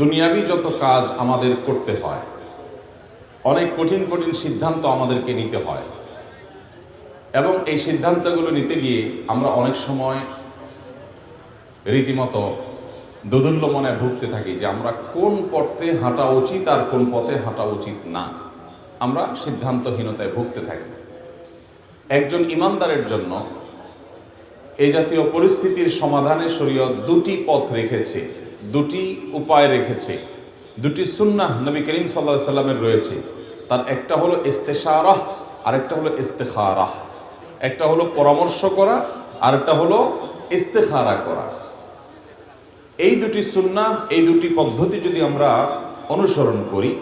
দুনিয়াবি যত কাজ আমাদের করতে হয়, অনেক কঠিন কঠিন সিদ্ধান্ত আমাদেরকে নিতে হয়, এবং এই সিদ্ধান্তগুলো নিতে গিয়ে আমরা অনেক সময় রীতিমতো দোদুল্য মনে ভুগতে থাকি যে আমরা কোন পথে হাঁটা উচিত আর কোন পথে হাঁটা উচিত না। আমরা সিদ্ধান্তহীনতায় ভুগতে থাকি। একজন ইমানদারের জন্য এই জাতীয় পরিস্থিতির সমাধানে শরীয়ত দুটি পথ রেখেছে, দুটি উপায় রেখেছে, দুটি সুন্নাহ নবী করিম সাল্লাল্লাহু আলাইহি সাল্লামের রয়েছে। তার একটা হলো ইস্তেশারাহ, আরেকটা হলো ইস্তেখারাহ। একটা হলো পরামর্শ করা, আরেকটা হলো ইস্তেখারা করা। এই দুটি সুন্নাহ, এই দুটি পদ্ধতি যদি আমরা অনুসরণ করি,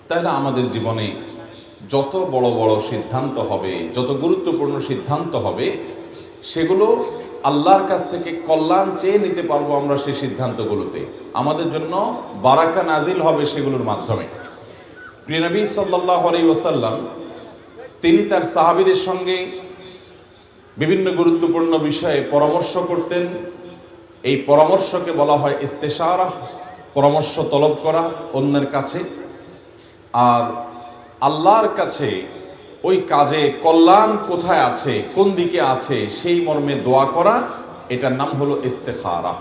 তাহলে আমাদের জীবনে যত বড় বড় সিদ্ধান্ত হবে, যত গুরুত্বপূর্ণ সিদ্ধান্ত হবে, সেগুলো আল্লাহর কাছ থেকে কল্যাণ চেয়ে নিতে পারবো আমরা। সেই সিদ্ধান্তগুলোতে আমাদের জন্য বারাকা নাজিল হবে সেগুলোর মাধ্যমে। প্রিয় নবী সাল্লাল্লাহু আলাইহি ওয়াসাল্লাম তিনি তার সাহাবীদের সঙ্গে বিভিন্ন গুরুত্বপূর্ণ বিষয়ে পরামর্শ করতেন। এই পরামর্শকে বলা হয় ইস্তেশারাহ, পরামর্শ তলব করা অন্যের কাছে। আর আল্লাহর কাছে ওই কাজে কল্যাণ কোথায় আছে, কোন দিকে আছে, সেই মর্মে দোয়া করা, এটার নাম হলো ইস্তেখারা।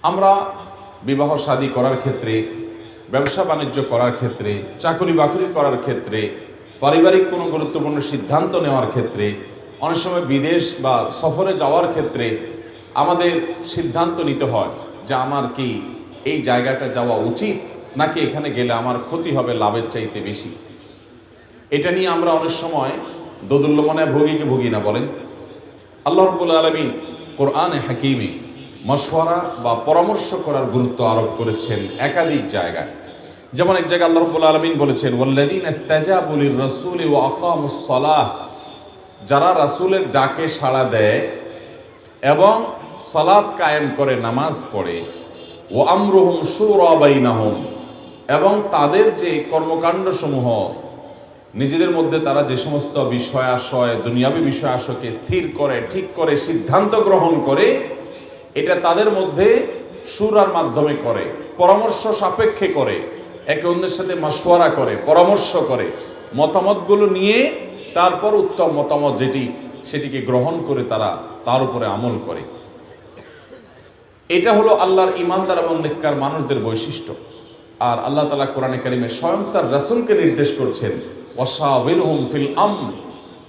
আমরা বিবাহ শাদী করার ক্ষেত্রে, ব্যবসা বাণিজ্য করার ক্ষেত্রে, চাকরি বাকরি করার ক্ষেত্রে, পারিবারিক কোনো গুরুত্বপূর্ণ সিদ্ধান্ত নেওয়ার ক্ষেত্রে, অনেক সময় বিদেশ বা সফরে যাওয়ার ক্ষেত্রে আমাদের সিদ্ধান্ত নিতে হয় যে আমার কি এই জায়গাটা যাওয়া উচিত, নাকি এখানে গেলে আমার ক্ষতি হবে লাভের চাইতে বেশি। এটা নিয়ে আমরা অনেক সময় দোদুল্যমনায় ভুগি না বলেন? আল্লাহ রাব্বুল আলামিন কোরআনে হাকিমে মশওয়ারা বা পরামর্শ করার গুরুত্ব আরোপ করেছেন একাধিক জায়গায়। যেমন এক জায়গায় আল্লাহ রাব্বুল আলামিন বলেছেন, ওয়াল্লাযীনা ইসতাজাবু লির-রাসূলি ওয়া আকামুস সালাহ, যারা রাসূলের ডাকে সাড়া দেয় এবং সালাত কায়েম করে, নামাজ পড়ে, ওয়া আমরুহুম শুরা বাইনাহুম, এবং তাদের যে কর্মকাণ্ড সমূহ নিজেদের মধ্যে তারা যে সমস্ত বিষয় আশয়, দুনিয়াবী বিষয় আশয়কে স্থির করে, ঠিক করে, সিদ্ধান্ত গ্রহণ করে, এটা তাদের মধ্যে শুরার মাধ্যমে করে, পরামর্শ সাপেক্ষে করে, একে অন্যের সাথে মাশওয়ারা করে, পরামর্শ করে, মতামতগুলো নিয়ে তারপর উত্তম মতামত যেটি, সেটিকে গ্রহণ করে তারা তার উপরে আমল করে। এটা হলো আল্লাহর ইমানদার এবং নেককার মানুষদের বৈশিষ্ট্য। আর আল্লাহ তাআলা কোরআনে কারিমে স্বয়ং তার রাসূলকে নির্দেশ করছেন, ওয়াশাবিরহুম ফিল আমর,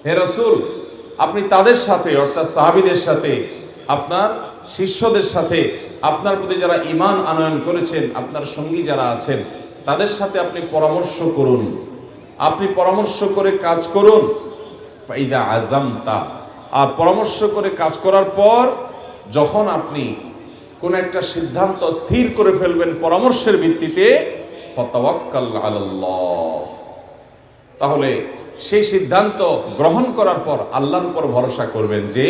হে রাসূল আপনি তাদের সাথে, অর্থাৎ সাহাবীদের সাথে, আপনার শিষ্যদের সাথে, আপনার প্রতি যারা ঈমান আনয়ন করেছেন, আপনার সঙ্গী যারা আছেন, তাদের সাথে আপনি পরামর্শ করুন, আপনি পরামর্শ করে কাজ করুন। ফাইদা আযামতা, আর পরামর্শ করে কাজ করার পর যখন আপনি কোন একটা সিদ্ধান্ত স্থির করে ফেলবেন পরামর্শের ভিত্তিতে, ফাতাওয়াক্কাল আলাল্লাহ, তাহলে সেই সিদ্ধান্ত গ্রহণ করার পর আল্লাহর উপর ভরসা করবেন যে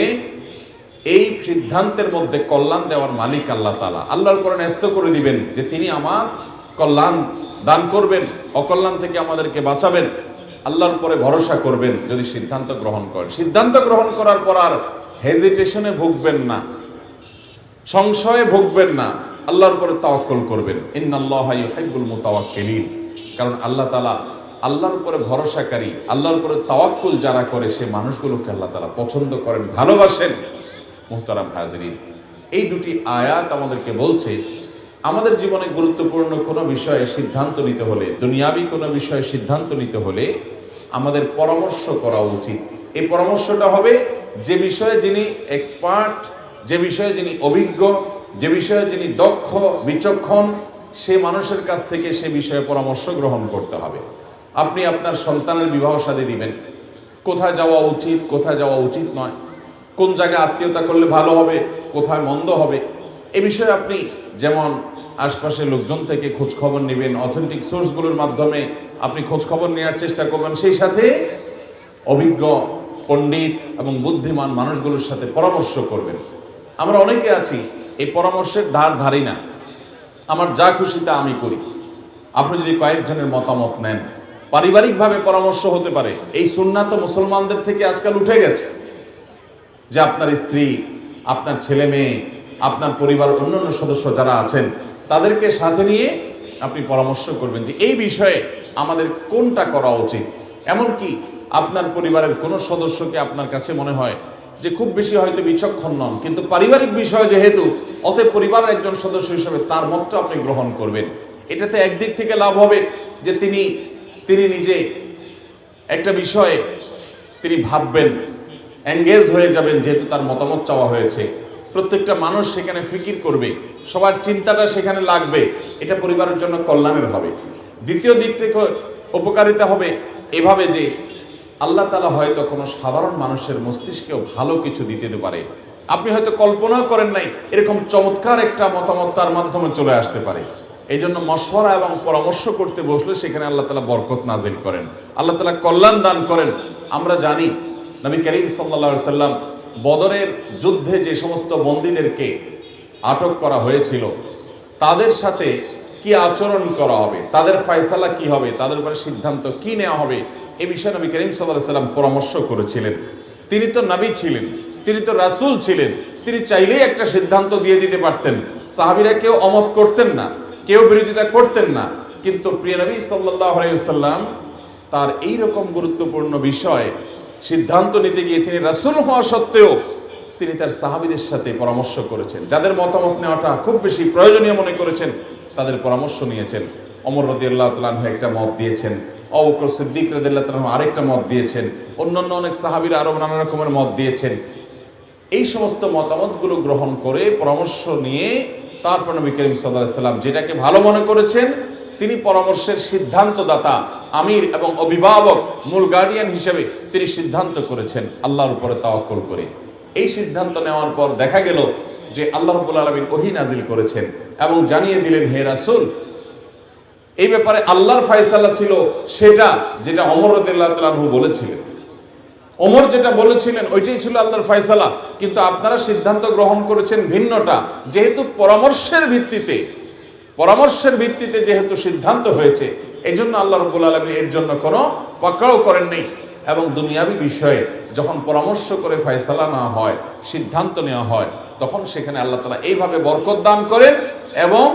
এই সিদ্ধান্তের মধ্যে কল্যাণ দেওয়ার মালিক আল্লাহ তাআলা। আল্লাহর উপর ন্যস্ত করে দিবেন যে তিনি আমার কল্যাণ দান করবেন, অকল্যাণ থেকে আমাদেরকে বাঁচাবেন। আল্লাহর উপরে ভরসা করবেন যদি সিদ্ধান্ত গ্রহণ করেন। সিদ্ধান্ত গ্রহণ করার পর আর হেজিটেশনে ভুগবেন না, সংশয়ে ভুগবেন না, আল্লাহর উপরে তাওয়াক্কুল করবেন। ইন্নাল্লাহা ইউহিব্বুল মুতাওয়াক্কিলিন, কারণ আল্লাহ তাআলা আল্লাহর উপরে ভরসাকারী, আল্লাহর উপরে তাওয়াক্কুল যারা করে সে মানুষগুলোকে আল্লাহ তাআলা পছন্দ করেন, ভালোবাসেন। মুহতারাম হাজিরিন, এই দুটি আয়াত আমাদেরকে বলছে আমাদের জীবনে গুরুত্বপূর্ণ কোনো বিষয়ে সিদ্ধান্ত নিতে হলে, দুনিয়াবি কোনো বিষয়ে সিদ্ধান্ত নিতে হলে আমাদের পরামর্শ করা উচিত। এই পরামর্শটা হবে যে বিষয়ে যিনি এক্সপার্ট, যে বিষয়ে যিনি অভিজ্ঞ, যে বিষয়ে যিনি দক্ষ, বিচক্ষণ, সে মানুষের কাছ থেকে সে বিষয়ে পরামর্শ গ্রহণ করতে হবে। আপনি আপনার সন্তানের বিবাহ শাদী দিবেন, কোথায় যাওয়া উচিত, কোথায় যাওয়া উচিত নয়, কোন জায়গায় আত্মীয়তা করলে ভালো হবে, কোথায় মন্দ হবে, এ বিষয়ে আপনি যেমন আশপাশের লোকজন থেকে খোঁজ খবর নেবেন, অথেন্টিক সোর্সগুলোর মাধ্যমে আপনি খোঁজ খবর নেওয়ার চেষ্টা করবেন, সেই সাথে অভিজ্ঞ, পণ্ডিত এবং বুদ্ধিমান মানুষগুলোর সাথে পরামর্শ করবেন। আমরা অনেকে আছি এই পরামর্শের ধার ধারি না, আমার যা খুশি তা আমি করি। আপনি যদি কয়েকজনের মতামত নেন, পারিবারিকভাবে পরামর্শ হতে পারে। এই সুন্নাত তো মুসলমানদের থেকে আজকাল উঠে গেছে যে আপনার স্ত্রী, আপনার ছেলে মেয়ে, আপনার পরিবার অন্যান্য সদস্য যারা আছেন তাদেরকে সাথে নিয়ে আপনি পরামর্শ করবেন যে এই বিষয়ে আমাদের কোনটা করা উচিত। এমনকি আপনার পরিবারের কোনো সদস্যকে আপনার কাছে মনে হয় যে খুব বেশি হয়তো বিচক্ষণ নন, কিন্তু পারিবারিক বিষয় যেহেতু, অতএব পরিবারের একজন সদস্য হিসেবে তার মতটা আপনি গ্রহণ করবেন। এটাতে একদিক থেকে লাভ হবে যে তিনি নিজে একটা বিষয়ে তিনি ভাববেন, এঙ্গেজ হয়ে যাবেন, যেহেতু তার মতামত চাওয়া হয়েছে। প্রত্যেকটা মানুষ সেখানে ফিকির করবে, সবার চিন্তাটা সেখানে লাগবে, এটা পরিবারের জন্য কল্যাণের হবে। দ্বিতীয় দিক থেকে উপকারিতা হবে এভাবে যে আল্লাহ তাআলা হয়তো কোনো সাধারণ মানুষের মস্তিষ্কেও ভালো কিছু দিতে পারে। আপনি হয়তো কল্পনাও করেন নাই এরকম চমৎকার একটা মতামত তার মাধ্যমে চলে আসতে পারে। এই জন্য মশওয়ারা এবং পরামর্শ করতে বসলে সেখানে আল্লাহ তাআলা বরকত নাজিল করেন, আল্লাহ তাআলা কল্যাণ দান করেন। আমরা জানি নবী করিম সাল্লাল্লাহু আলাইহি সাল্লাম বদরের যুদ্ধে যে সমস্ত বন্দীদেরকে আটক করা হয়েছিল তাদের সাথে কি আচরণ করা হবে, তাদের ফয়সালা কি হবে, তাদের উপরে সিদ্ধান্ত কি নেওয়া হবে, এই বিষয়ে নবী করিম সাল্লাল্লাহু আলাইহি সাল্লাম পরামর্শ করেছিলেন। তিনি তো নবী ছিলেন, তিনি তো রাসূল ছিলেন, তিনি চাইলেই একটা সিদ্ধান্ত দিয়ে দিতে পারতেন। সাহাবীরা কেউ অমত করতেন না, কেউ বিরোধিতা করতেন না, কিন্তু প্রিয় নবী সাল্লাল্লাহু আলাইহি ওয়াসাল্লাম তার এই রকম গুরুত্বপূর্ণ বিষয়ে সিদ্ধান্ত নিতে গিয়ে তিনি রাসূল হওয়া সত্ত্বেও তিনি তার সাহাবীদের সাথে পরামর্শ করেছেন। যাদের মতামত নেওয়াটা খুব বেশি প্রয়োজনীয় মনে করেছেন তাদের পরামর্শ নিয়েছেন। ওমর রাদিয়াল্লাহু তাআলা আনহু একটা মত দিয়েছেন, আবু বকর সিদ্দিক রাদিয়াল্লাহু তাআলা আনহু আরেকটা মত দিয়েছেন, অন্যান্য অনেক সাহাবীরা আরো নানা রকমের মত দিয়েছেন। এই সমস্ত মতামতগুলো গ্রহণ করে পরামর্শ নিয়ে তারপর নবী করিম সাল্লাল্লাহু আলাইহি সাল্লাম যেটাকে ভালো মনে করেছেন, তিনি পরামর্শের সিদ্ধান্তদাতা, আমির এবং অভিভাবক, মূল গার্ডিয়ান হিসেবে তিনি সিদ্ধান্ত করেছেন আল্লাহর উপরে তাওয়াক্কুল করে। এই সিদ্ধান্ত নেওয়ার পর দেখা গেল যে আল্লাহ রাব্বুল আলামিন ওহী নাজিল করেছেন এবং জানিয়ে দিলেন, হে রাসূল, এই ব্যাপারে আল্লাহর ফয়সালা ছিল সেটা যেটা ওমর রাদিয়াল্লাহু তাআলা আনহু বলেছিলেন। ওমর যেটা বলেছিলেন ওইটাই ছিল আল্লাহর ফয়সালা, কিন্তু আপনারা সিদ্ধান্ত গ্রহণ করেছেন ভিন্নটা। যেহেতু পরামর্শের ভিত্তিতে যেহেতু সিদ্ধান্ত হয়েছে, এই জন্য আল্লাহ রাব্বুল আলামিন এর জন্য কোনো পাকড়াও করেননি। এবং দুনিয়াবি বিষয়ে যখন পরামর্শ করে ফয়সালা না হয়, সিদ্ধান্ত নেওয়া হয়, তখন সেখানে আল্লাহ তাআলা এইভাবে বরকত দান করেন এবং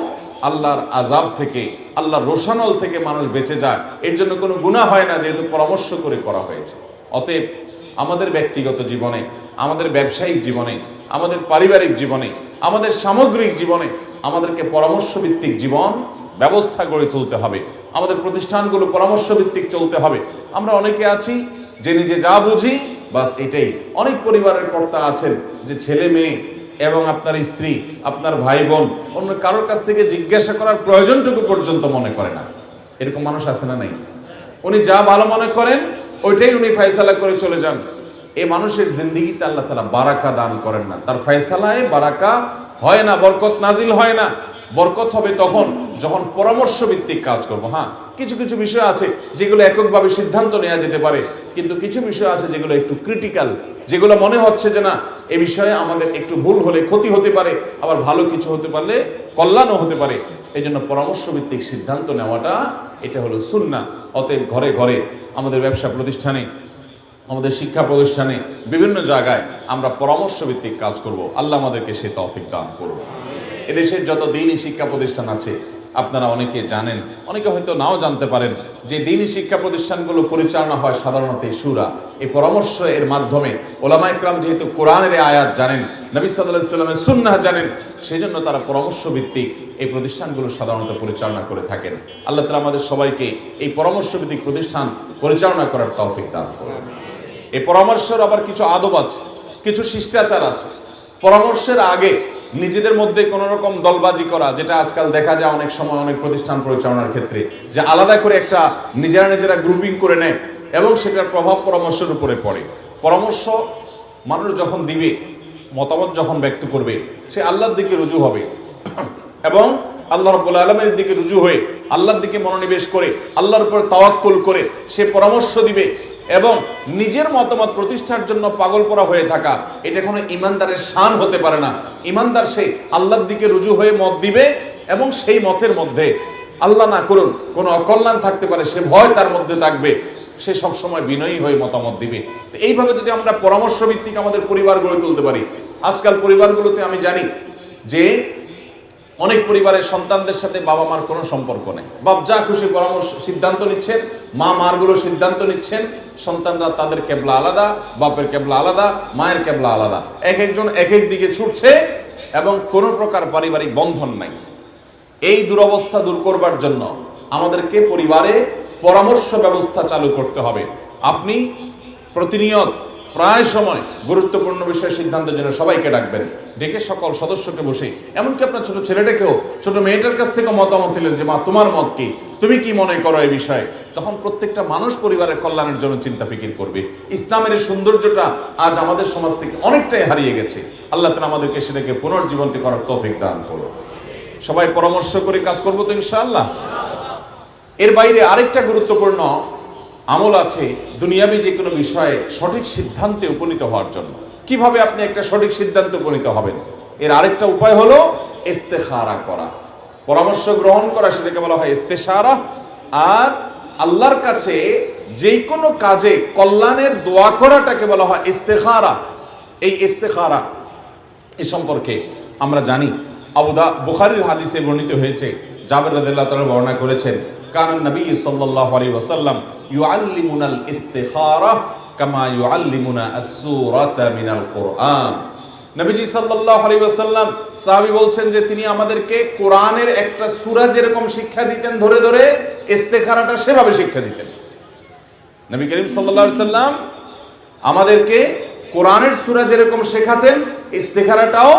আল্লাহর আযাব থেকে, আল্লাহর রোশানল থেকে মানুষ বেঁচে যায়। এর জন্য কোনো গুনাহ হয় না, যেহেতু পরামর্শ করে করা হয়েছে। অতএব আমাদের ব্যক্তিগত জীবনে, আমাদের ব্যবসায়িক জীবনে, আমাদের পারিবারিক জীবনে, আমাদের সামগ্রিক জীবনে আমাদেরকে পরামর্শ ভিত্তিক জীবন ব্যবস্থা গড়ে তুলতে হবে। আমাদের প্রতিষ্ঠানগুলো পরামর্শ ভিত্তিক চলতে হবে। আমরা অনেকে আছি যে নিজে যা বুঝি বাস এটাই। অনেক পরিবারের কর্তা আছেন যে ছেলে মেয়ে এবং আপনার স্ত্রী, আপনার ভাই বোন অন্য কারোর কাছ থেকে জিজ্ঞাসা করার প্রয়োজনটুকু পর্যন্ত মনে করে না। এরকম মানুষ আছে না নাই? উনি যা ভালো মনে করেন ওইটাই উনি ফয়সালা করে চলে যান। এই মানুষের জিন্দেগিতে আল্লাহ তাআলা বারাকা দান করেন না, তার ফয়সালায় বারাকা হয় না, বরকত নাজিল হয় না। বরকত হবে তখন যখন পরামর্শ ভিত্তিক কাজ করবো। হ্যাঁ, কিছু কিছু বিষয় আছে যেগুলো এককভাবে সিদ্ধান্ত নেওয়া যেতে পারে, কিন্তু কিছু বিষয় আছে যেগুলো একটু ক্রিটিক্যাল, যেগুলো মনে হচ্ছে যে না, এ বিষয়ে আমাদের একটু ভুল হলে ক্ষতি হতে পারে, আবার ভালো কিছু হতে পারলে কল্যাণও হতে পারে। এই জন্য পরামর্শ ভিত্তিক সিদ্ধান্ত নেওয়াটা এটা হলো সুন্নাহ। অতএব ঘরে ঘরে, আমাদের ব্যবসা প্রতিষ্ঠানে, আমাদের শিক্ষা প্রতিষ্ঠানে, বিভিন্ন জায়গায় আমরা পরামর্শ ভিত্তিক কাজ করব। আল্লাহ আমাদেরকে সে তৌফিক দান করুন। এদেশের যত দ্বীনি শিক্ষা প্রতিষ্ঠান আছে আপনারা অনেকে জানেন, অনেকে হয়তো নাও জানতে পারেন যে দ্বীনি শিক্ষা প্রতিষ্ঠানগুলো পরিচালনা হয় সাধারণত এই শুরা, এই পরামর্শ এর মাধ্যমে। ওলামায়ে কেরাম যেহেতু কোরআনের আয়াত জানেন, নবী সাল্লাল্লাহু আলাইহি ওয়াসাল্লামের সুন্নাহ জানেন, সেজন্য তারা পরামর্শ ভিত্তিক এই প্রতিষ্ঠানগুলো সাধারণত পরিচালনা করে থাকেন। আল্লাহ তাআলা আমাদের সবাইকে এই পরামর্শ ভিত্তিক প্রতিষ্ঠান পরিচালনা করার তৌফিক দান করুন। এই পরামর্শের আবার কিছু আদব আছে, কিছু শিষ্টাচার আছে। পরামর্শের আগে নিজেদের মধ্যে কোনো রকম দলবাজি করা, যেটা আজকাল দেখা যায় অনেক সময় অনেক প্রতিষ্ঠান পরিচালনার ক্ষেত্রে, যে আলাদা করে একটা নিজেরা গ্রুপিং করে নেয় এবং সেটার প্রভাব পরামর্শের উপরে পড়ে। পরামর্শ মানুষ যখন দিবে, মতামত যখন ব্যক্ত করবে, সে আল্লাহর দিকে রুজু হবে এবং আল্লাহ রাব্বুল আলামিনের দিকে রুজু হয়ে আল্লাহর দিকে মনোনিবেশ করে, আল্লাহর উপর তাওয়াক্কুল করে সে পরামর্শ দিবে। এবং নিজের মতামত প্রতিষ্ঠার জন্য পাগল পরা হয়ে থাকা, এটা কোনো ইমানদারের শান হতে পারে না। ইমানদার সে আল্লাহর দিকে রুজু হয়ে মত দিবে এবং সেই মতের মধ্যে আল্লাহ না করুন কোনো অকল্যাণ থাকতে পারে, সে ভয় তার মধ্যে থাকবে, সে সবসময় বিনয়ী হয়ে মতামত দিবে। তো এইভাবে যদি আমরা পরামর্শ ভিত্তিক আমাদের পরিবার গড়ে তুলতে পারি। আজকাল পরিবারগুলোতে আমি জানি যে অনেক পরিবারের সন্তানদের সাথে বাবা মার কোনো সম্পর্ক নেই, বাপ যা খুশি পরামর্শ সিদ্ধান্ত নিচ্ছেন, মা মারগুলো সিদ্ধান্ত নিচ্ছেন, সন্তানরা তাদের কেবলা আলাদা, বাপের কেবলা আলাদা, মায়ের কেবলা আলাদা, এক একজন এক এক দিকে ছুটছে এবং কোনো প্রকার পারিবারিক বন্ধন নাই। এই দুরবস্থা দূর করবার জন্য আমাদেরকে পরিবারে পরামর্শ ব্যবস্থা চালু করতে হবে। আপনি প্রতিনিয়ত প্রায় সময় গুরুত্বপূর্ণ বিষয়ে সিদ্ধান্তের জন্য সবাইকে ডাকবেন, ডেকে সকল সদস্যকে বসে, এমনকি আপনার ছোট ছেলেটাকেও, ছোট মেয়েটার কাছ থেকে মতামত দিলেন যে মা তোমার মত কি, তুমি কি মনে করো এই বিষয়ে। তখন প্রত্যেকটা মানুষ পরিবারের কল্যাণের জন্য চিন্তা ফিকির করবে। ইসলামের এই সৌন্দর্যটা আজ আমাদের সমাজ থেকে অনেকটাই হারিয়ে গেছে। আল্লাহ তাআলা আমাদেরকে সেটাকে পুনর্জীবন্ত করার তৌফিক দান করুন। সবাই পরামর্শ করে কাজ করবো তো ইনশাআল্লাহ। এর বাইরে আরেকটা গুরুত্বপূর্ণ আমল আছে দুনিয়াবি যে কোনো বিষয়ে সঠিক সিদ্ধান্তে উপনীত হওয়ার জন্য। কিভাবে আপনি একটা সঠিক সিদ্ধান্তে উপনীত হবেন, এর আরেকটা উপায় হলো ইস্তেখারা করা, পরামর্শ গ্রহণ করা, সেটাকে বলা হয় ইস্তেশারা। আর আল্লাহর কাছে যে কোনো কাজে কল্যাণের দোয়া করাটাকে বলা হয় ইস্তেখারা। এই ইস্তেখারা এ সম্পর্কে আমরা জানি, বুখারীর হাদিসে বর্ণিত হয়েছে, জাবের রাদিয়াল্লাহু তাআলা বর্ণনা করেছেন, কানান নবী সাল্লাল্লাহু আলাইহি ওয়াসাল্লাম ইউআল্লিমুনাল ইস্তিখারা কামা ইউআল্লিমুনা আস-সূরাতা মিনাল কুরআন। নবীজি সাল্লাল্লাহু আলাইহি ওয়াসাল্লাম, সাহাবী বলছেন যে তিনি আমাদেরকে কোরআনের একটা সূরা যেরকম শিক্ষা দিতেন ধরে ধরে ইস্তিখারাটা সেভাবে শিক্ষা দিতেন। নবী করিম সাল্লাল্লাহু আলাইহি ওয়াসাল্লাম আমাদেরকে কোরআনের সূরা যেরকম শেখাতেন, ইস্তিখারাটাও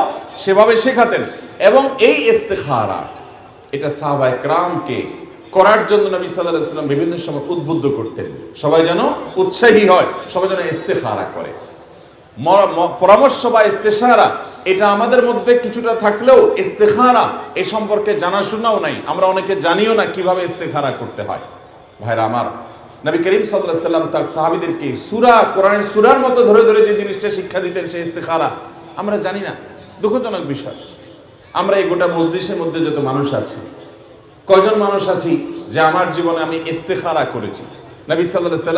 সেভাবে শেখাতেন। এবং এই ইস্তিখারা এটা সাহাবায়ে কেরামকে করার জন্য নবী সাল্লাল্লাহু আলাইহি ওয়াসাল্লাম বিভিন্ন সময় উদ্বুদ্ধ করতেন, সবাই যেন উৎসাহী হয়, সবাই যেন ইস্তিখারা করে। পরামর্শ বা ইস্তেশারা এটা আমাদের মধ্যে কিছুটা থাকলেও ইস্তেখারা এ সম্পর্কে জানাশোনাও নাই, আমরা অনেকে জানিও না কিভাবে ইস্তেখারা করতে হয়। ভাইরা আমার, নবী করিম সাল্লাল্লাহু আলাইহি ওয়াসাল্লাম তার সাহাবীদেরকে সূরা, কোরআনের সূরার মতো ধরে ধরে যে জিনিসটা শিক্ষা দিতেন সেই ইস্তেখারা আমরা জানি না। দুঃখজনক বিষয়, আমরা এই গোটা মজলিসের মধ্যে যত মানুষ আছি, কয়জন মানুষ আছি যে আমার জীবনে আমি ইস্তেখারা করেছি? নবী সাল্লাল্লাহু আলাইহি ওয়াসাল্লাম